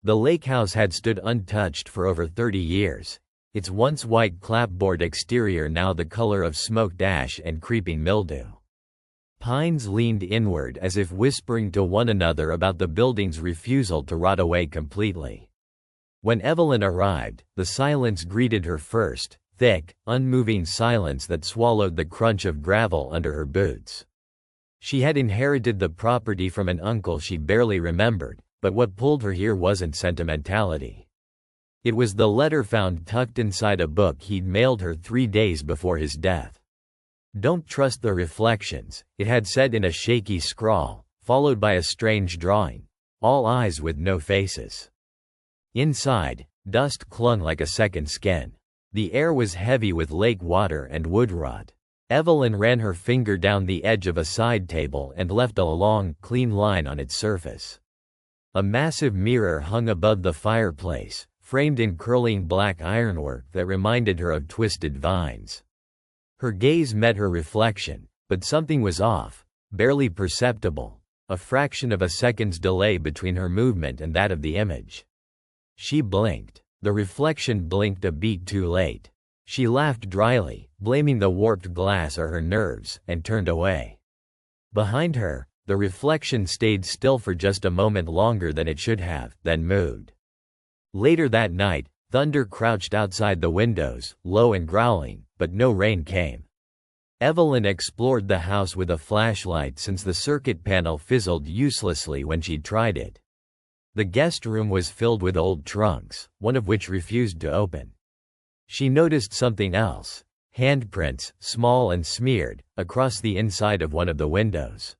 The lake house had stood untouched for over 30 years, its once white clapboard exterior now the color of smoked ash and creeping mildew. Pines leaned inward as if whispering to one another about the building's refusal to rot away completely. When Evelyn arrived, the silence greeted her first, thick, unmoving silence that swallowed the crunch of gravel under her boots. She had inherited the property from an uncle she barely remembered, but what pulled her here wasn't sentimentality. It was the letter found tucked inside a book he'd mailed her 3 days before his death. "Don't trust the reflections," it had said in a shaky scrawl, followed by a strange drawing. All eyes with no faces. Inside, dust clung like a second skin. The air was heavy with lake water and wood rot. Evelyn ran her finger down the edge of a side table and left a long, clean line on its surface. A massive mirror hung above the fireplace, framed in curling black ironwork that reminded her of twisted vines. Her gaze met her reflection, but something was off, barely perceptible, a fraction of a second's delay between her movement and that of the image. She blinked. The reflection blinked a beat too late. She laughed dryly, blaming the warped glass or her nerves, and turned away. Behind her, the reflection stayed still for just a moment longer than it should have, then moved. Later that night, thunder crouched outside the windows, low and growling, but no rain came. Evelyn explored the house with a flashlight since the circuit panel fizzled uselessly when she tried it. The guest room was filled with old trunks, one of which refused to open. She noticed something else: handprints, small and smeared, across the inside of one of the windows.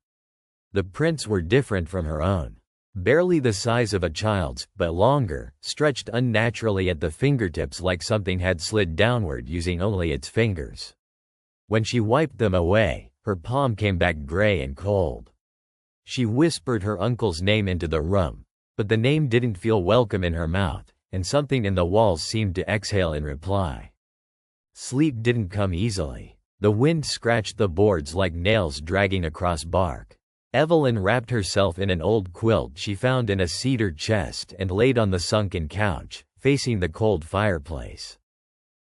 The prints were different from her own. Barely the size of a child's, but longer, stretched unnaturally at the fingertips like something had slid downward using only its fingers. When she wiped them away, her palm came back gray and cold. She whispered her uncle's name into the room, but the name didn't feel welcome in her mouth, and something in the walls seemed to exhale in reply. Sleep didn't come easily. The wind scratched the boards like nails dragging across bark. Evelyn wrapped herself in an old quilt she found in a cedar chest and laid on the sunken couch, facing the cold fireplace.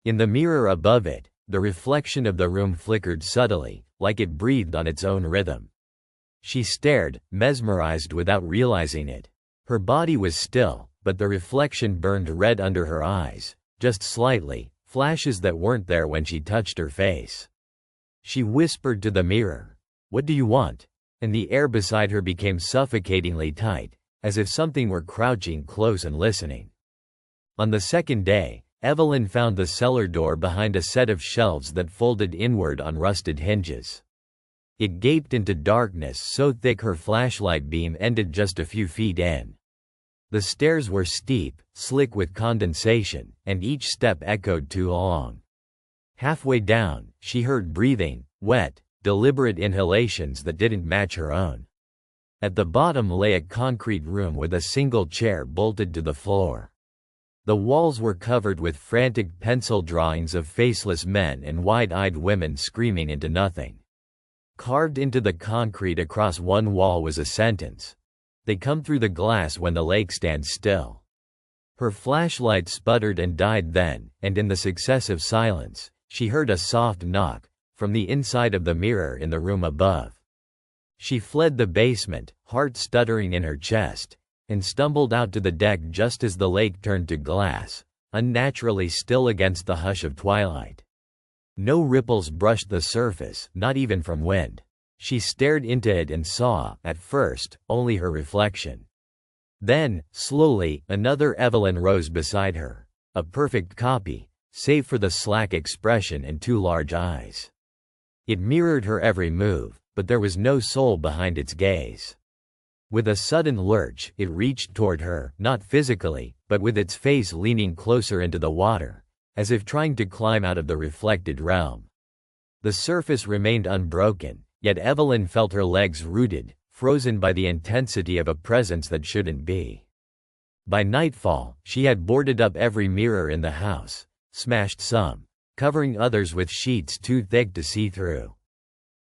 In the mirror above it, the reflection of the room flickered subtly, like it breathed on its own rhythm. She stared, mesmerized without realizing it. Her body was still, but the reflection burned red under her eyes, just slightly, flashes that weren't there when she touched her face. She whispered to the mirror, "What do you want?" And the air beside her became suffocatingly tight, as if something were crouching close and listening. On the second day, Evelyn found the cellar door behind a set of shelves that folded inward on rusted hinges. It gaped into darkness so thick her flashlight beam ended just a few feet in. The stairs were steep, slick with condensation, and each step echoed too long. Halfway down, she heard breathing, wet, deliberate inhalations that didn't match her own. At the bottom lay a concrete room with a single chair bolted to the floor. The walls were covered with frantic pencil drawings of faceless men and wide-eyed women screaming into nothing. Carved into the concrete across one wall was a sentence: "They come through the glass when the lake stands still." Her flashlight sputtered and died then, and in the successive silence, she heard a soft knock from the inside of the mirror in the room above. She fled the basement, heart stuttering in her chest, and stumbled out to the deck just as the lake turned to glass, unnaturally still against the hush of twilight. No ripples brushed the surface, not even from wind. She stared into it and saw, at first, only her reflection. Then, slowly, another Evelyn rose beside her. A perfect copy, save for the slack expression and two large eyes. It mirrored her every move, but there was no soul behind its gaze. With a sudden lurch, it reached toward her, not physically, but with its face leaning closer into the water, as if trying to climb out of the reflected realm. The surface remained unbroken, yet Evelyn felt her legs rooted, frozen by the intensity of a presence that shouldn't be. By nightfall, she had boarded up every mirror in the house, smashed some, covering others with sheets too thick to see through.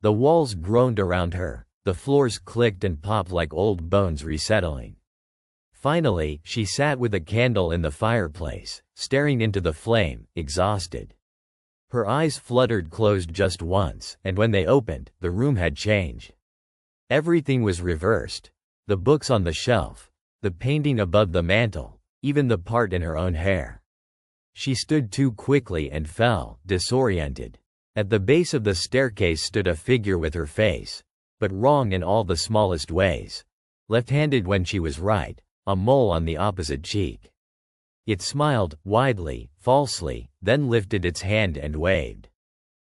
The walls groaned around her, the floors clicked and popped like old bones resettling. Finally, she sat with a candle in the fireplace, staring into the flame, exhausted. Her eyes fluttered closed just once, and when they opened, the room had changed. Everything was reversed. The books on the shelf, the painting above the mantel, even the part in her own hair. She stood too quickly and fell, disoriented. At the base of the staircase stood a figure with her face, but wrong in all the smallest ways. Left-handed when she was right, a mole on the opposite cheek. It smiled, widely, falsely, then lifted its hand and waved.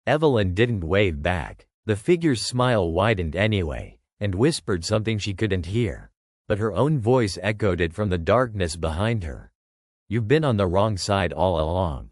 Evelyn didn't wave back. The figure's smile widened anyway, and whispered something she couldn't hear, but her own voice echoed it from the darkness behind her. "You've been on the wrong side all along."